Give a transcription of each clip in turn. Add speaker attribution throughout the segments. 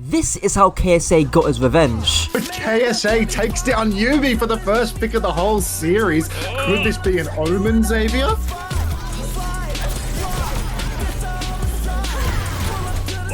Speaker 1: This is how KSA got his revenge.
Speaker 2: KSA takes it on Youbi for the first pick of the whole series. Could this be an omen, Xavier?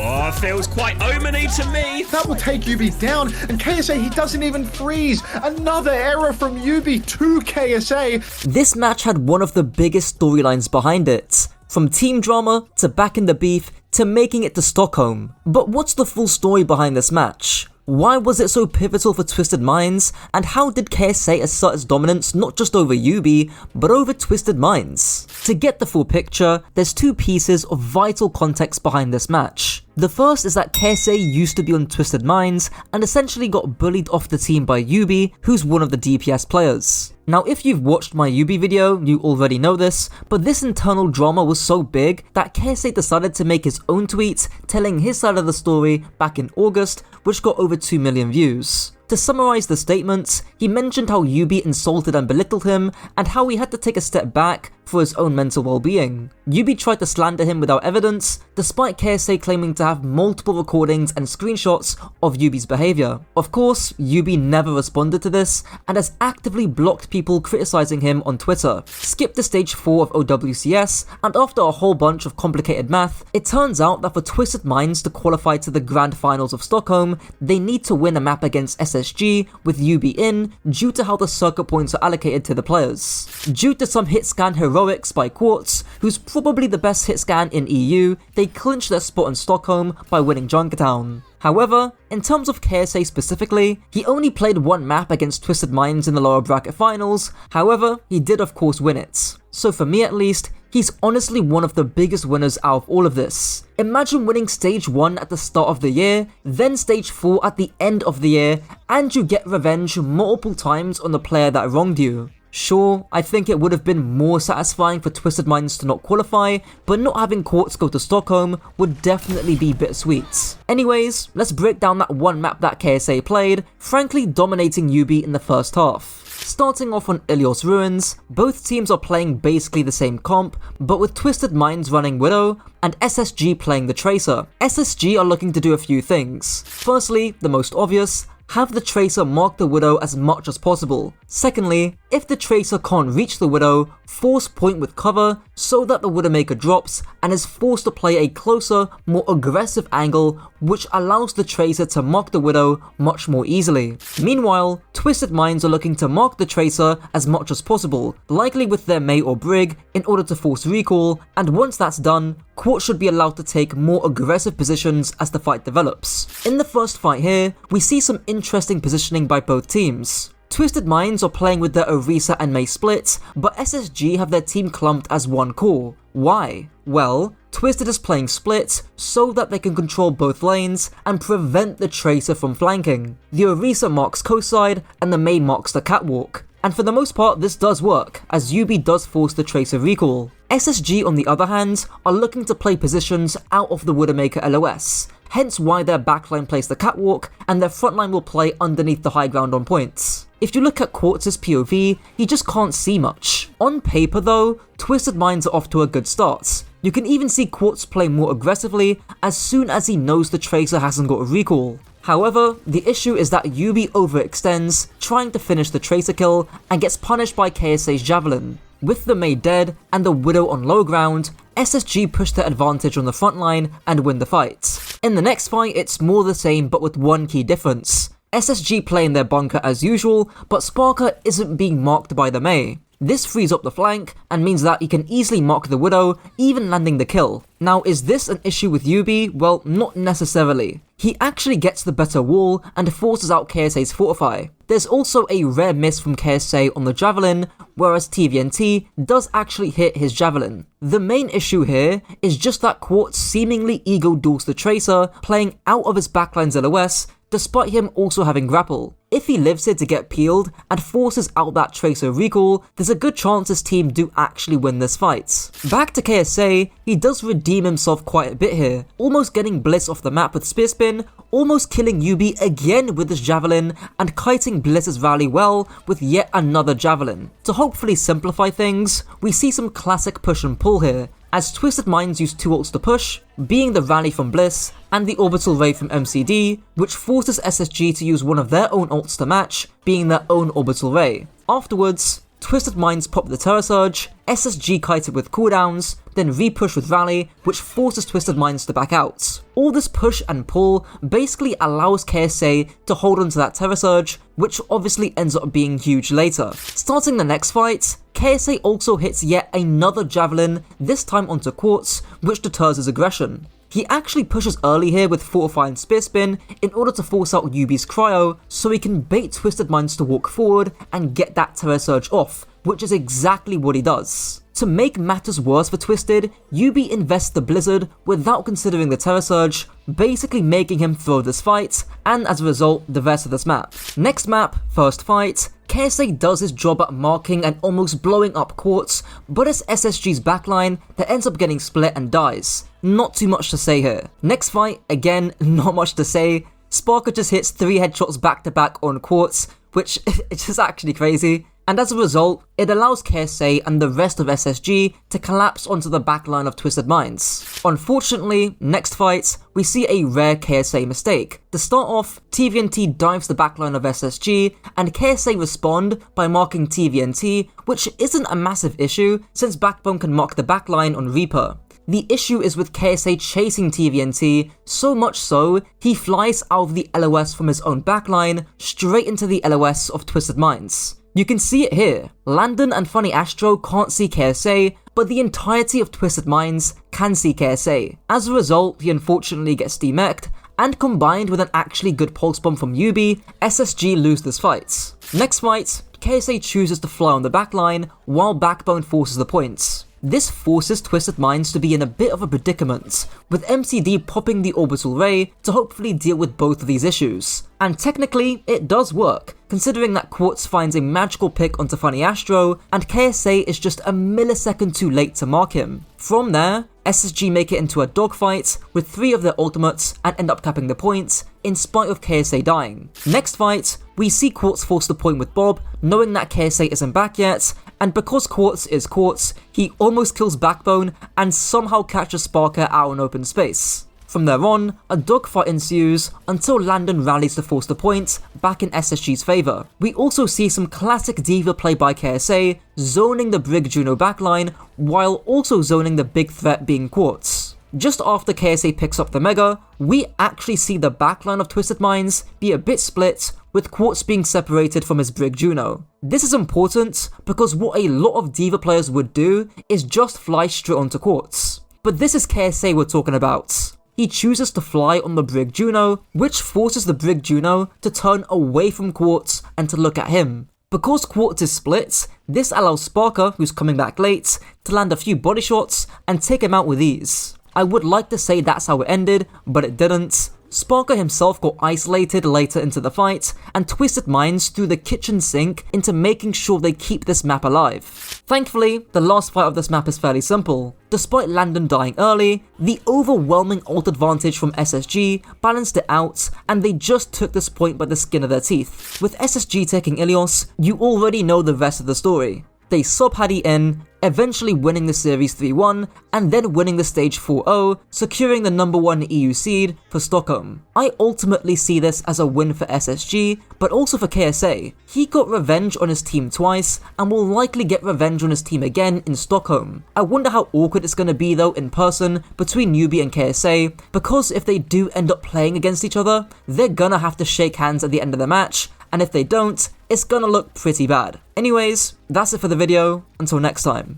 Speaker 3: Oh, feels quite omen-y to me.
Speaker 2: That will take Youbi down, and KSA, he doesn't even freeze. Another error from Youbi to KSA.
Speaker 1: This match had one of the biggest storylines behind it. From team drama, to back in the beef, to making it to Stockholm. But what's the full story behind this match? Why was it so pivotal for Twisted Minds, and how did KSA assert its dominance not just over Youbi, but over Twisted Minds? To get the full picture, there's two pieces of vital context behind this match. The first is that KSA used to be on Twisted Minds and essentially got bullied off the team by Youbi, who's one of the DPS players. Now if you've watched my Youbi video, you already know this, but this internal drama was so big that KSA decided to make his own tweet telling his side of the story back in August, which got over 2 million views. To summarize the statements, he mentioned how Youbi insulted and belittled him, and how he had to take a step back for his own mental well-being. Youbi tried to slander him without evidence, despite KSA claiming to have multiple recordings and screenshots of Youbi's behaviour. Of course, Youbi never responded to this, and has actively blocked people criticising him on Twitter. Skip to stage 4 of OWCS, and after a whole bunch of complicated math, it turns out that for Twisted Minds to qualify to the Grand Finals of Stockholm, they need to win a map against SSG with Youbi in, due to how the circuit points are allocated to the players. Due to some hit scan heroics by Quartz, who's probably the best hit scan in EU, they clinched their spot in Stockholm by winning Junkertown. However, in terms of KSA specifically, he only played one map against Twisted Minds in the lower bracket finals. However, he did of course win it. So for me at least, he's honestly one of the biggest winners out of all of this. Imagine winning stage 1 at the start of the year, then stage 4 at the end of the year, and you get revenge multiple times on the player that wronged you. Sure, I think it would have been more satisfying for Twisted Minds to not qualify, but not having Quartz go to Stockholm would definitely be bittersweet. Anyways, let's break down that one map that KSA played, frankly dominating Youbi in the first half. Starting off on Ilios Ruins, both teams are playing basically the same comp, but with Twisted Minds running Widow, and SSG playing the Tracer. SSG are looking to do a few things. Firstly, the most obvious, have the Tracer mark the Widow as much as possible. Secondly, if the Tracer can't reach the Widow, force point with cover so that the Widowmaker drops and is forced to play a closer, more aggressive angle, which allows the Tracer to mark the Widow much more easily. Meanwhile, Twisted Minds are looking to mark the Tracer as much as possible, likely with their Mei or Brig, in order to force recall, and once that's done, Quartz should be allowed to take more aggressive positions as the fight develops. In the first fight here, we see some interesting positioning by both teams. Twisted Minds are playing with their Orisa and Mei split, but SSG have their team clumped as one core. Why? Well, Twisted is playing split so that they can control both lanes and prevent the Tracer from flanking. The Orisa marks coast side and the Mei marks the catwalk. And for the most part this does work, as Youbi does force the Tracer recall. SSG on the other hand are looking to play positions out of the Widowmaker LOS, hence why their backline plays the catwalk and their frontline will play underneath the high ground on points. If you look at Quartz's POV, he just can't see much. On paper though, Twisted Minds are off to a good start. You can even see Quartz play more aggressively as soon as he knows the Tracer hasn't got a recall. However, the issue is that Youbi overextends, trying to finish the Tracer kill, and gets punished by KSA's Javelin. With the Mei dead and the Widow on low ground, SSG push their advantage on the front line and win the fight. In the next fight, it's more the same but with one key difference. SSG play in their bunker as usual, but Sparkr isn't being marked by the Mei. This frees up the flank and means that he can easily mark the Widow, even landing the kill. Now, is this an issue with Youbi? Well, not necessarily. He actually gets the better wall and forces out KSA's Fortify. There's also a rare miss from KSA on the Javelin, whereas TVNT does actually hit his Javelin. The main issue here is just that Quartz seemingly ego duels the Tracer, playing out of his backline's LOS, despite him also having grapple. If he lives here to get peeled and forces out that Tracer recall, there's a good chance his team do actually win this fight. Back to KSA, he does redeem himself quite a bit here, almost getting Bliss off the map with Spear Spin, almost killing Youbi again with his Javelin, and kiting Bliss's rally well with yet another Javelin. To hopefully simplify things, we see some classic push and pull here, as Twisted Minds used two ults to push, being the Rally from Bliss and the Orbital Ray from MCD, which forces SSG to use one of their own ults to match, being their own Orbital Ray. Afterwards, Twisted Minds pop the Terra Surge, SSG kite it with cooldowns, then re-push with Rally, which forces Twisted Minds to back out. All this push and pull basically allows KSA to hold onto that Terra Surge, which obviously ends up being huge later. Starting the next fight, KSA also hits yet another Javelin, this time onto Quartz, which deters his aggression. He actually pushes early here with Fortify and Spear Spin in order to force out Youbi's Cryo, so he can bait Twisted Minds to walk forward and get that Terra Surge off, which is exactly what he does. To make matters worse for Twisted, Youbi invests the Blizzard without considering the Terra Surge, basically making him throw this fight, and as a result, the rest of this map. Next map, first fight, KSA does his job at marking and almost blowing up Quartz, but it's SSG's backline that ends up getting split and dies. Not too much to say here. Next fight, again, not much to say. Sparkr just hits 3 headshots back to back on Quartz, which is just actually crazy. And as a result, it allows KSA and the rest of SSG to collapse onto the backline of Twisted Minds. Unfortunately, next fight, we see a rare KSA mistake. To start off, TVNT dives the backline of SSG, and KSA respond by marking TVNT, which isn't a massive issue since Backbone can mark the backline on Reaper. The issue is with KSA chasing TVNT, so much so, he flies out of the LOS from his own backline straight into the LOS of Twisted Minds. You can see it here. Landon and Funny Astro can't see KSA, but the entirety of Twisted Minds can see KSA. As a result, he unfortunately gets demeched, and combined with an actually good pulse bomb from Youbi, SSG lose this fight. Next fight, KSA chooses to fly on the backline, while Backbone forces the points. This forces Twisted Minds to be in a bit of a predicament, with MCD popping the Orbital Ray to hopefully deal with both of these issues. And technically, it does work, considering that Quartz finds a magical pick onto Funny Astro, and KSA is just a millisecond too late to mark him. From there, SSG make it into a dogfight with 3 of their ultimates and end up capping the points, in spite of KSA dying. Next fight, we see Quartz force the point with Bob, knowing that KSA isn't back yet, and because Quartz is Quartz, he almost kills Backbone and somehow catches Sparkr out in open space. From there on, a dogfight ensues until Landon rallies to force the point back in SSG's favour. We also see some classic diva play by KSA, zoning the Brig Juno backline while also zoning the big threat being Quartz. Just after KSA picks up the Mega, we actually see the backline of Twisted Minds be a bit split, with Quartz being separated from his Brig Juno. This is important because what a lot of diva players would do is just fly straight onto Quartz. But this is KSA we're talking about. He chooses to fly on the Brig Juno, which forces the Brig Juno to turn away from Quartz and to look at him. Because Quartz is split, this allows Sparkr, who's coming back late, to land a few body shots and take him out with ease. I would like to say that's how it ended, but it didn't. Sparkr himself got isolated later into the fight, and Twisted Minds threw the kitchen sink into making sure they keep this map alive. Thankfully, the last fight of this map is fairly simple. Despite Landon dying early, the overwhelming ult advantage from SSG balanced it out, and they just took this point by the skin of their teeth. With SSG taking Ilios, you already know the rest of the story. They sub Hadi in, eventually winning the series 3-1, and then winning the stage 4-0, securing the #1 EU seed for Stockholm. I ultimately see this as a win for SSG, but also for KSA. He got revenge on his team twice, and will likely get revenge on his team again in Stockholm. I wonder how awkward it's going to be though in person between Youbi and KSA, because if they do end up playing against each other, they're gonna have to shake hands at the end of the match, and if they don't, it's gonna look pretty bad. Anyways, that's it for the video. Until next time.